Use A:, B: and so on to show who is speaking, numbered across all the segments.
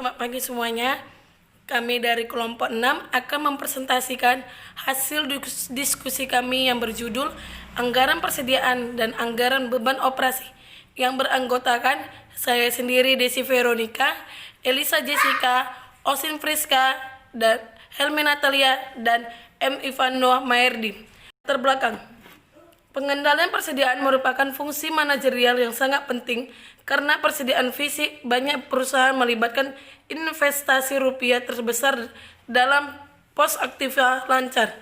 A: Selamat pagi semuanya. Kami dari kelompok 6 akan mempresentasikan hasil diskusi kami yang berjudul Anggaran Persediaan dan Anggaran Beban Operasi yang beranggotakan saya sendiri Desi Veronica, Elisa Jessica, Osin Friska, dan Helmi Natalia, dan M. Ivan Noah Maerdi. Terbelakang. Pengendalian persediaan merupakan fungsi manajerial yang sangat penting karena persediaan fisik banyak perusahaan melibatkan investasi rupiah terbesar dalam pos aktiva lancar.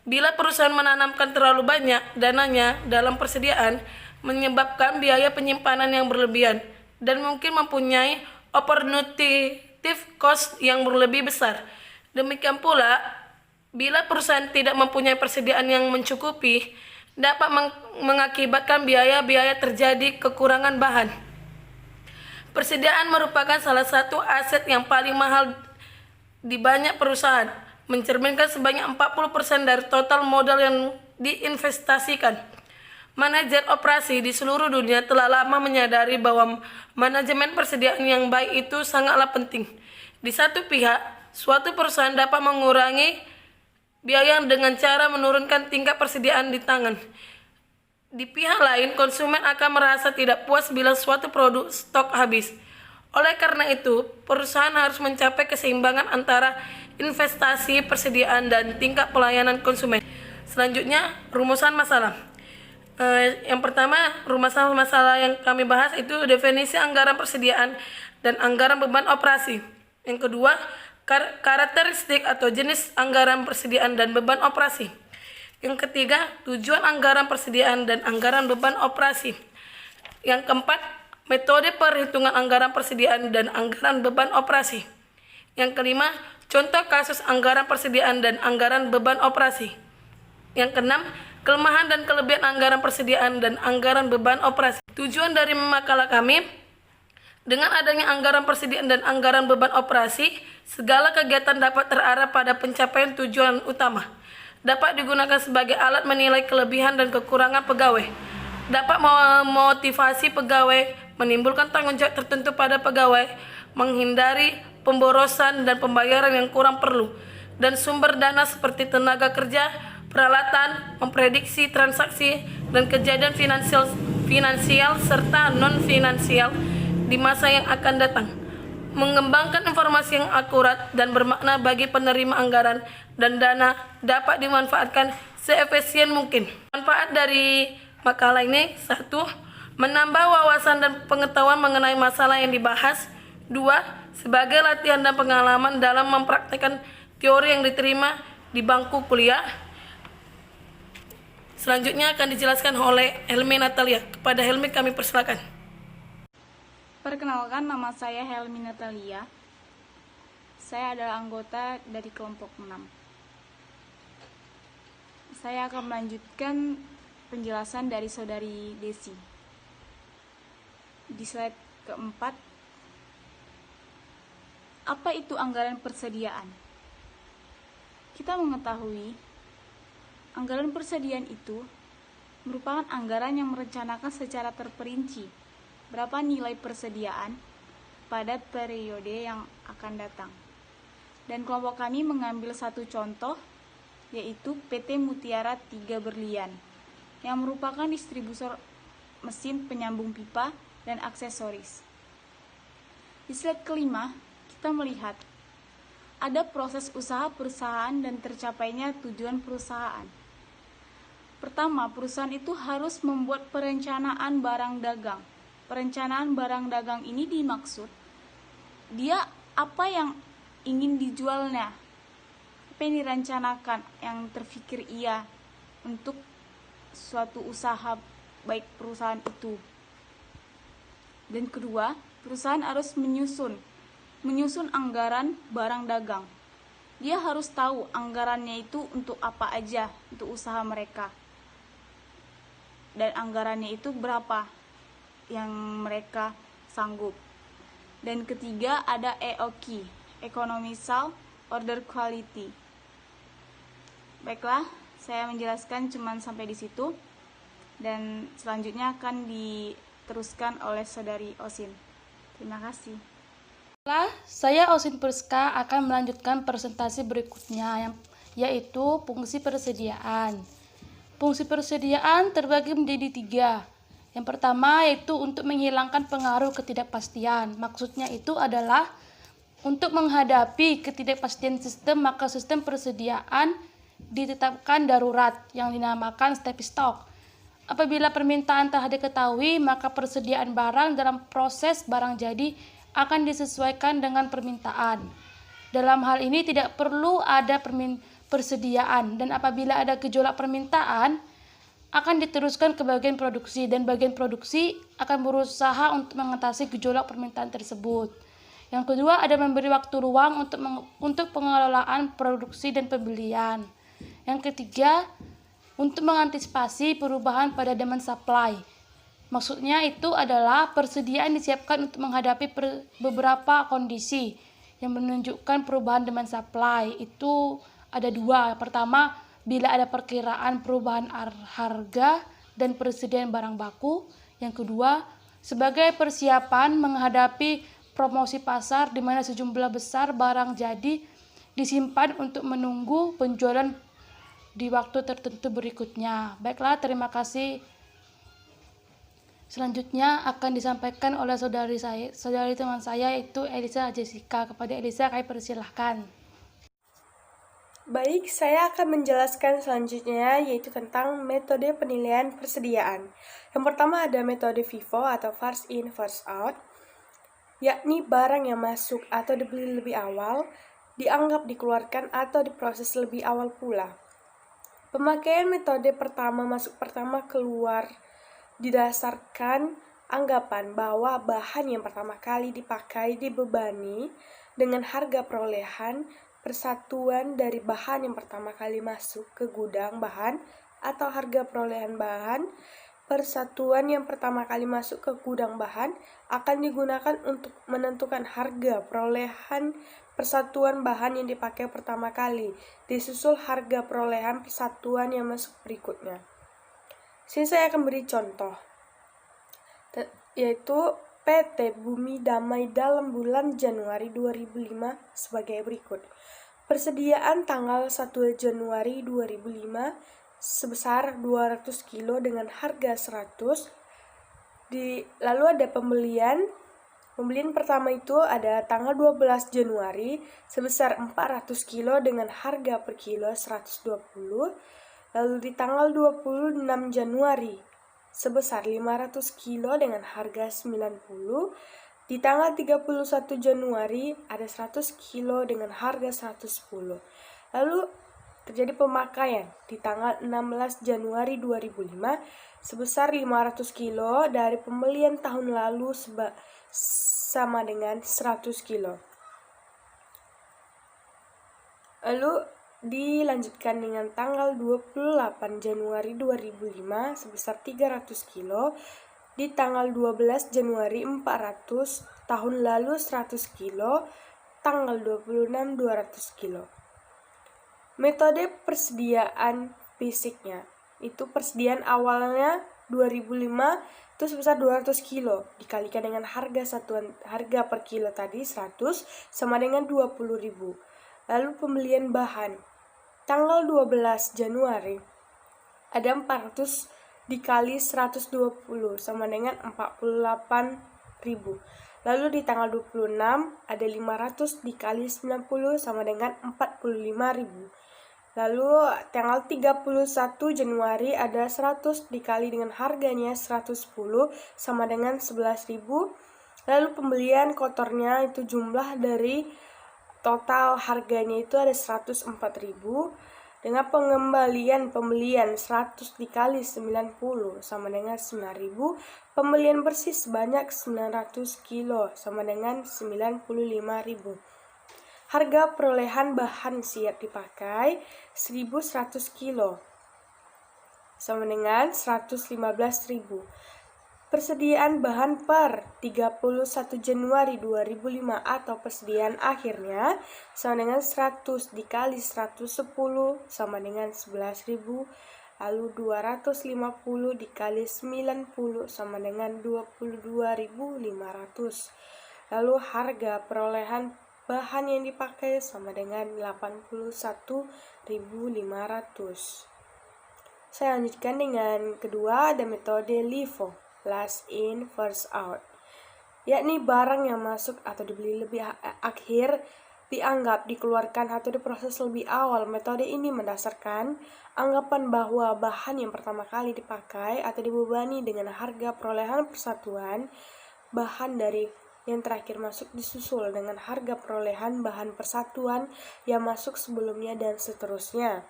A: Bila perusahaan menanamkan terlalu banyak dananya dalam persediaan, menyebabkan biaya penyimpanan yang berlebihan dan mungkin mempunyai opportunity cost yang berlebih besar. Demikian pula, bila perusahaan tidak mempunyai persediaan yang mencukupi, dapat mengakibatkan biaya-biaya terjadi kekurangan bahan. Persediaan merupakan salah satu aset yang paling mahal di banyak perusahaan, mencerminkan sebanyak 40% dari total modal yang diinvestasikan. Manajer operasi di seluruh dunia telah lama menyadari bahwa manajemen persediaan yang baik itu sangatlah penting. Di satu pihak, suatu perusahaan dapat mengurangi biaya dengan cara menurunkan tingkat persediaan di tangan. Di pihak lain, konsumen akan merasa tidak puas bila suatu produk stok habis. Oleh karena itu, perusahaan harus mencapai keseimbangan antara investasi, persediaan, dan tingkat pelayanan konsumen. Selanjutnya, rumusan masalah. Yang pertama, rumusan masalah yang kami bahas itu definisi anggaran persediaan dan anggaran beban operasi. Yang kedua, karakteristik atau jenis anggaran persediaan dan beban operasi. Yang ketiga, tujuan anggaran persediaan dan anggaran beban operasi. Yang keempat, metode perhitungan anggaran persediaan dan anggaran beban operasi. Yang kelima, contoh kasus anggaran persediaan dan anggaran beban operasi. Yang keenam, kelemahan dan kelebihan anggaran persediaan dan anggaran beban operasi. Tujuan dari makalah kami, dengan adanya anggaran persediaan dan anggaran beban operasi, segala kegiatan dapat terarah pada pencapaian tujuan utama. Dapat digunakan sebagai alat menilai kelebihan dan kekurangan pegawai. Dapat memotivasi pegawai, menimbulkan tanggung jawab tertentu pada pegawai, menghindari pemborosan dan pembayaran yang kurang perlu, dan sumber dana seperti tenaga kerja, peralatan, memprediksi transaksi dan kejadian finansial serta non-finansial di masa yang akan datang. Mengembangkan informasi yang akurat dan bermakna bagi penerima anggaran dan dana dapat dimanfaatkan seefisien mungkin. Manfaat dari makalah ini: 1. Menambah wawasan dan pengetahuan mengenai masalah yang dibahas. 2. Sebagai latihan dan pengalaman dalam mempraktikkan teori yang diterima di bangku kuliah. Selanjutnya akan dijelaskan oleh Helmi Natalia. Kepada Helmi kami persilakan.
B: Perkenalkan, nama saya Helmi Natalia. Saya adalah anggota dari kelompok 6. Saya akan melanjutkan penjelasan dari saudari Desi. Di slide keempat, apa itu anggaran persediaan? Kita mengetahui anggaran persediaan itu merupakan anggaran yang merencanakan secara terperinci berapa nilai persediaan pada periode yang akan datang. Dan kelompok kami mengambil satu contoh, yaitu PT Mutiara 3 Berlian, yang merupakan distributor mesin penyambung pipa dan aksesoris. Di slide kelima, kita melihat ada proses usaha perusahaan dan tercapainya tujuan perusahaan. Pertama, perusahaan itu harus membuat perencanaan barang dagang. Perencanaan barang dagang ini dimaksud dia apa yang ingin dijualnya, apa yang direncanakan, yang terfikir ia untuk suatu usaha baik perusahaan itu. Dan kedua, perusahaan harus menyusun anggaran barang dagang. Dia harus tahu anggarannya itu untuk apa aja untuk usaha mereka, dan anggarannya itu berapa yang mereka sanggup. Dan ketiga, ada EOQ, Economical Order Quality. Baiklah, saya menjelaskan cuma sampai di situ, dan selanjutnya akan diteruskan oleh saudari Osin. Terima kasih.
C: Saya Ausin Priska akan melanjutkan presentasi berikutnya, yaitu fungsi persediaan. Fungsi persediaan terbagi menjadi 3. Yang pertama yaitu untuk menghilangkan pengaruh ketidakpastian. Maksudnya itu adalah untuk menghadapi ketidakpastian sistem, maka sistem persediaan ditetapkan darurat yang dinamakan steady stock. Apabila permintaan telah diketahui, maka persediaan barang dalam proses barang jadi akan disesuaikan dengan permintaan. Dalam hal ini tidak perlu ada persediaan, dan apabila ada gejolak permintaan akan diteruskan ke bagian produksi, dan bagian produksi akan berusaha untuk mengatasi gejolak permintaan tersebut. Yang kedua, ada memberi waktu ruang untuk pengelolaan produksi dan pembelian. Yang ketiga, untuk mengantisipasi perubahan pada demand supply. Maksudnya itu adalah persediaan disiapkan untuk menghadapi beberapa kondisi yang menunjukkan perubahan demand supply. Itu ada 2. Pertama, bila ada perkiraan perubahan harga dan persediaan barang baku. Yang kedua, sebagai persiapan menghadapi promosi pasar di mana sejumlah besar barang jadi disimpan untuk menunggu penjualan di waktu tertentu berikutnya. Baiklah, terima kasih. Selanjutnya akan disampaikan oleh saudari teman saya, yaitu Elisa Jessica. Kepada Elisa, kami persilahkan.
D: Baik, saya akan menjelaskan selanjutnya yaitu tentang metode penilaian persediaan. Yang pertama ada metode FIFO atau first in, first out, yakni barang yang masuk atau dibeli lebih awal dianggap dikeluarkan atau diproses lebih awal pula. Pemakaian metode pertama masuk pertama keluar didasarkan anggapan bahwa bahan yang pertama kali dipakai dibebani dengan harga perolehan persatuan dari bahan yang pertama kali masuk ke gudang bahan atau harga perolehan bahan persatuan yang pertama kali masuk ke gudang bahan akan digunakan untuk menentukan harga perolehan persatuan bahan yang dipakai pertama kali, disusul harga perolehan persatuan yang masuk berikutnya. Sini saya akan beri contoh, yaitu PT Bumi Damai dalam bulan Januari 2005 sebagai berikut. Persediaan tanggal 1 Januari 2005 sebesar 200 kilo dengan harga 100. Lalu ada pembelian pertama itu ada tanggal 12 Januari sebesar 400 kilo dengan harga per kilo 120. Lalu di tanggal 26 Januari sebesar 500 kilo dengan harga 90. Di tanggal 31 Januari ada 100 kilo dengan harga 110. Lalu terjadi pemakaian di tanggal 16 Januari 2005 sebesar 500 kilo dari pembelian tahun lalu sama dengan 100 kilo. Lalu dilanjutkan dengan tanggal 28 Januari 2005 sebesar 300 kilo, di tanggal 12 Januari 400, tahun lalu 100 kilo, tanggal 26 200 kilo. Metode persediaan fisiknya, itu persediaan awalnya 2005 itu sebesar 200 kilo dikalikan dengan harga per kilo tadi 100 sama dengan 20.000. Lalu pembelian bahan tanggal 12 Januari ada 400 dikali 120 sama dengan 48.000. Lalu di tanggal 26 ada 500 dikali 90 sama dengan 45.000. Lalu tanggal 31 Januari ada 100 dikali dengan harganya 110 sama dengan 11.000. Lalu pembelian kotornya itu jumlah dari total harganya itu ada 104.000 dengan pembelian 100 dikali 90 sama dengan 9.000. Pembelian bersih sebanyak 900 kilo sama dengan 95.000. Harga perolehan bahan siap dipakai 1.100 kilo sama dengan 115.000. Persediaan bahan per 31 Januari 2005 atau persediaan akhirnya sama dengan 100 dikali 110 sama dengan 11.000. Lalu 250 dikali 90 sama dengan 22.500. Lalu harga perolehan bahan yang dipakai sama dengan 81.500. Saya lanjutkan dengan kedua, ada metode LIFO, last in first out, yakni barang yang masuk atau dibeli lebih akhir dianggap dikeluarkan atau diproses lebih awal. Metode ini mendasarkan anggapan bahwa bahan yang pertama kali dipakai atau dibebani dengan harga perolehan persatuan bahan dari yang terakhir masuk disusul dengan harga perolehan bahan persatuan yang masuk sebelumnya dan seterusnya.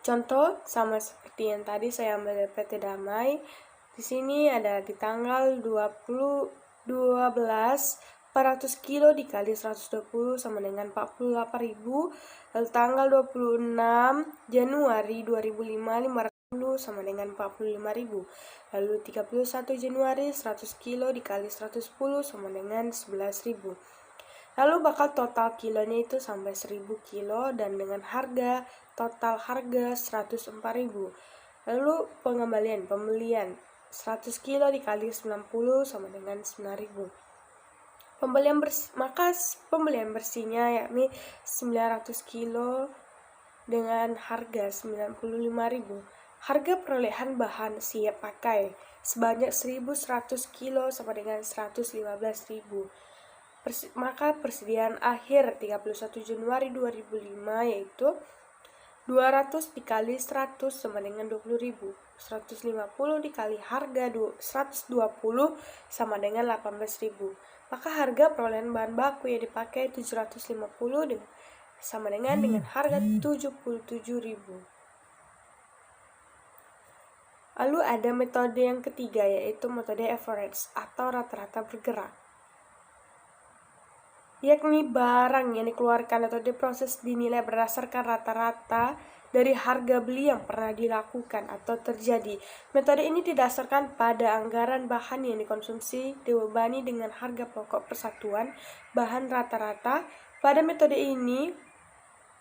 D: Contoh sama seperti yang tadi saya ambil dari PT Damai. Di sini ada di tanggal 12 400 kilo dikali 120 sama dengan 48.000. Lalu tanggal 26 Januari 2005 500 sama dengan 45.000. Lalu 31 Januari 100 kilo dikali 110 sama dengan 11.000. Lalu bakal total kilonya itu sampai 1000 kilo dan dengan total harga 104.000. Lalu pembelian 100 kilo dikali 90 sama dengan 9.000. Pembelian bersihnya yakni 900 kilo dengan harga 95.000. Harga perolehan bahan siap pakai sebanyak 1.100 kilo sama dengan 115.000. Maka persediaan akhir 31 Januari 2005 yaitu 200 dikali 100 sama dengan 20.000. 150 dikali harga 120 sama dengan 18.000. Maka harga perolehan bahan baku yang dipakai 750 sama dengan harga 77.000. Lalu ada metode yang ketiga yaitu metode average atau rata-rata bergerak, yakni barang yang dikeluarkan atau diproses dinilai berdasarkan rata-rata dari harga beli yang pernah dilakukan atau terjadi. Metode ini didasarkan pada anggaran bahan yang dikonsumsi dibebani dengan harga pokok persatuan bahan rata-rata. Pada metode ini,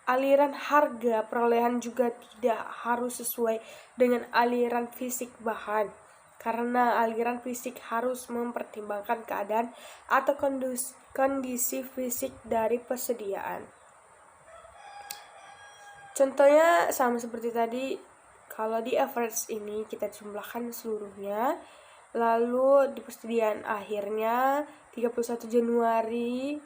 D: aliran harga perolehan juga tidak harus sesuai dengan aliran fisik bahan, karena aliran fisik harus mempertimbangkan keadaan atau kondisi fisik dari persediaan. Contohnya sama seperti tadi, kalau di average ini kita jumlahkan seluruhnya, lalu di persediaan akhirnya 31 Januari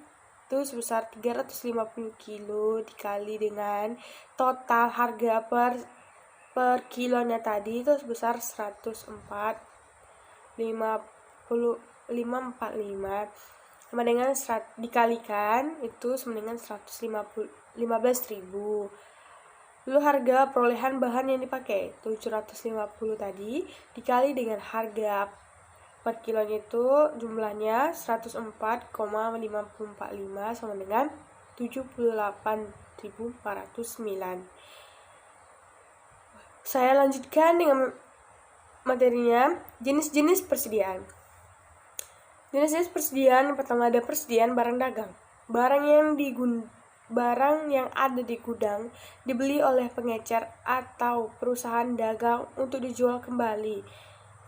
D: itu sebesar 350 kilo dikali dengan total harga per kilonya tadi itu sebesar 104.545 sama dengan dikalikan itu sama dengan 15.000. Lalu harga perolehan bahan yang dipakai 750 tadi dikali dengan harga per kilonya itu jumlahnya 104,545 sama dengan 78.409. Saya lanjutkan dengan materinya, jenis-jenis persediaan. Jenis-jenis persediaan yang pertama ada persediaan barang dagang. Barang yang ada di gudang dibeli oleh pengecer atau perusahaan dagang untuk dijual kembali.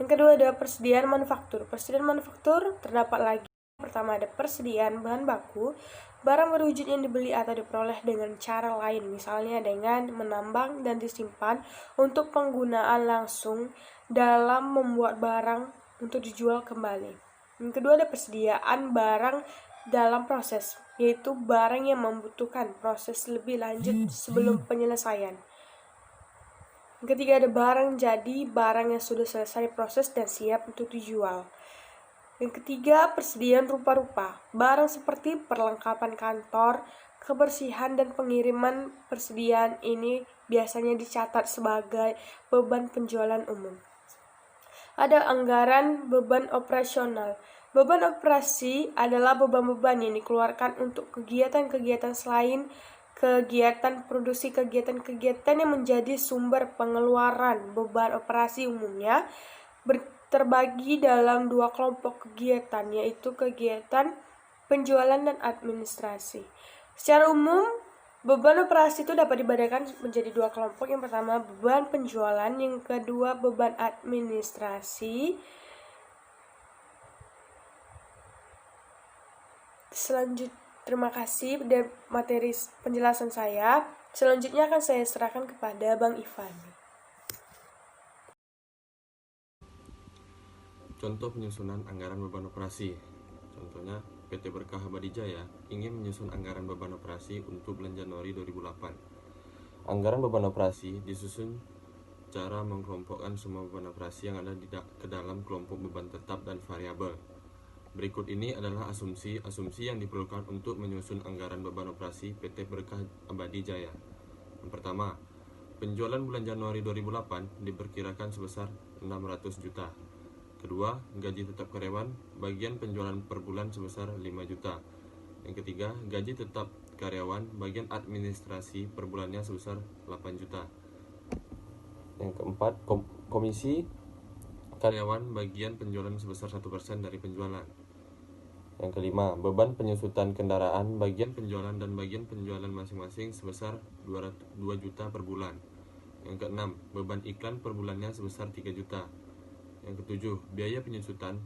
D: Yang kedua ada persediaan manufaktur. Persediaan manufaktur terdapat lagi. Pertama ada persediaan bahan baku, barang berwujud yang dibeli atau diperoleh dengan cara lain, misalnya dengan menambang dan disimpan untuk penggunaan langsung dalam membuat barang untuk dijual kembali. Yang kedua ada persediaan barang dalam proses, yaitu barang yang membutuhkan proses lebih lanjut sebelum penyelesaian. Yang ketiga ada barang jadi, barang yang sudah selesai proses dan siap untuk dijual. Yang ketiga persediaan rupa-rupa, barang seperti perlengkapan kantor, kebersihan dan pengiriman. Persediaan ini biasanya dicatat sebagai beban penjualan umum. Ada anggaran beban operasional. Beban operasi adalah beban-beban yang dikeluarkan untuk kegiatan-kegiatan selain kegiatan produksi, kegiatan-kegiatan yang menjadi sumber pengeluaran. Beban operasi umumnya terbagi dalam dua kelompok kegiatan, yaitu kegiatan penjualan dan administrasi. Secara umum, beban operasi itu dapat dibedakan menjadi dua kelompok. Yang pertama beban penjualan, yang kedua beban administrasi. Terima kasih dari materi penjelasan saya. Selanjutnya akan saya serahkan kepada Bang Ivan.
E: Contoh penyusunan anggaran beban operasi. Contohnya, PT Berkah Abadi Jaya ingin menyusun anggaran beban operasi untuk bulan Januari 2008. Anggaran beban operasi disusun cara mengkelompokkan semua beban operasi yang ada ke dalam kelompok beban tetap dan variabel. Berikut ini adalah asumsi yang diperlukan untuk menyusun anggaran beban operasi PT Berkah Abadi Jaya. Yang pertama, penjualan bulan Januari 2008 diperkirakan sebesar 600 juta. Kedua, gaji tetap karyawan bagian penjualan per bulan sebesar 5 juta. Yang ketiga, gaji tetap karyawan bagian administrasi per bulannya sebesar 8 juta. Yang keempat, komisi karyawan bagian penjualan sebesar 1% dari penjualan. Yang kelima, beban penyusutan kendaraan bagian penjualan dan bagian penjualan masing-masing sebesar 2 juta per bulan. Yang keenam, beban iklan per bulannya sebesar 3 juta. Yang ketujuh, biaya penyusutan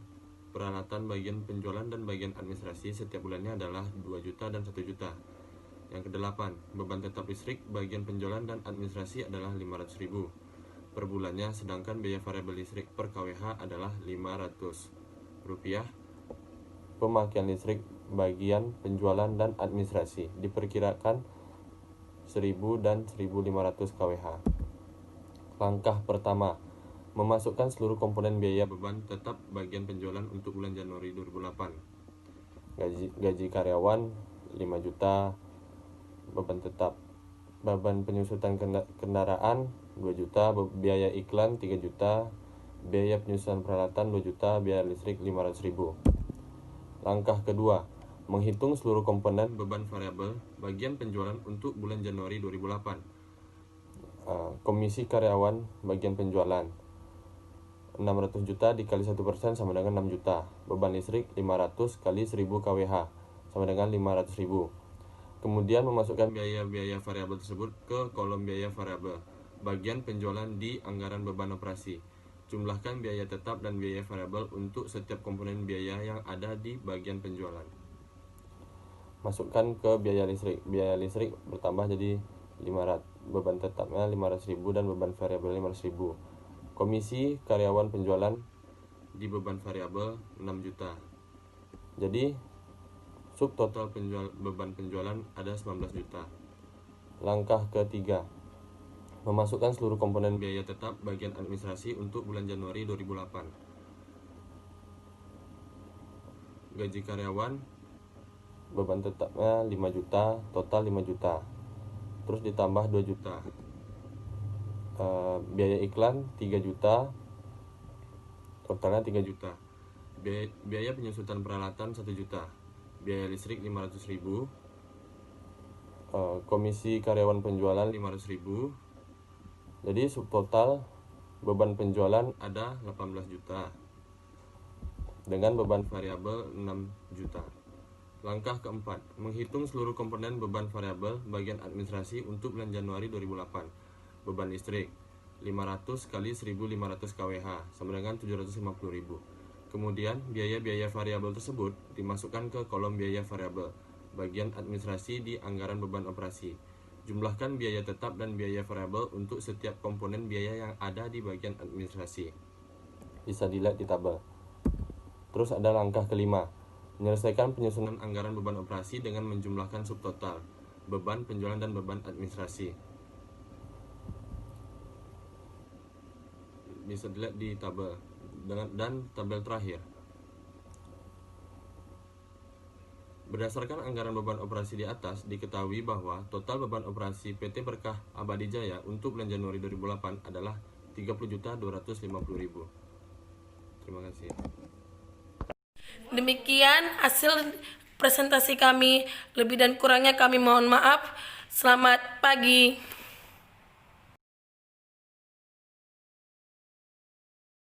E: peralatan bagian penjualan dan bagian administrasi setiap bulannya adalah 2 juta dan 1 juta. Yang kedelapan, beban tetap listrik bagian penjualan dan administrasi adalah 500.000 per bulannya, sedangkan biaya variabel listrik per kWh adalah 500 rupiah. Pemakaian listrik bagian penjualan dan administrasi diperkirakan 1.000 dan 1.500 kWh. Langkah pertama, memasukkan seluruh komponen biaya beban tetap bagian penjualan untuk bulan Januari 2008. Gaji karyawan 5 juta, beban tetap, beban penyusutan kendaraan 2 juta, biaya iklan 3 juta, biaya penyusutan peralatan 2 juta, biaya listrik 500.000. Langkah kedua, menghitung seluruh komponen beban variabel bagian penjualan untuk bulan Januari 2008. Komisi karyawan bagian penjualan 600 juta dikali 1% sama dengan 6 juta. Beban listrik 500 kali 1000 kWh sama dengan 500.000. Kemudian memasukkan biaya-biaya variabel tersebut ke kolom biaya variabel bagian penjualan di anggaran beban operasi. Jumlahkan biaya tetap dan biaya variabel untuk setiap komponen biaya yang ada di bagian penjualan. Masukkan ke biaya listrik. Biaya listrik bertambah jadi 500. Beban tetapnya 500.000 dan beban variabel 500.000. Komisi karyawan penjualan di beban variabel 6 juta. Jadi subtotal beban penjualan ada 19 juta. Langkah ketiga, memasukkan seluruh komponen biaya tetap bagian administrasi untuk bulan Januari 2008. Gaji karyawan beban tetapnya 5 juta, total 5 juta. Terus ditambah 2 juta. Biaya iklan 3 juta, totalnya 3 juta. Biaya penyusutan peralatan 1 juta. Biaya listrik 500.000. Komisi karyawan penjualan 500.000. Jadi subtotal beban penjualan ada 18 juta dengan beban variabel 6 juta. Langkah keempat, menghitung seluruh komponen beban variabel bagian administrasi untuk bulan Januari 2008. Beban listrik 500 kali 1.500 kWh sama dengan 750.000. Kemudian biaya-biaya variabel tersebut dimasukkan ke kolom biaya variabel bagian administrasi di anggaran beban operasi. Jumlahkan biaya tetap dan biaya variabel untuk setiap komponen biaya yang ada di bagian administrasi. Bisa dilihat di tabel. Terus ada langkah kelima, menyelesaikan penyusunan anggaran beban operasi dengan menjumlahkan subtotal, beban penjualan dan beban administrasi. Bisa dilihat di tabel dan tabel terakhir. Berdasarkan anggaran beban operasi di atas, diketahui bahwa total beban operasi PT Berkah Abadi Jaya untuk bulan Januari 2008 adalah 30.250.000. Terima kasih.
A: Demikian hasil presentasi kami. Lebih dan kurangnya kami mohon maaf. Selamat pagi.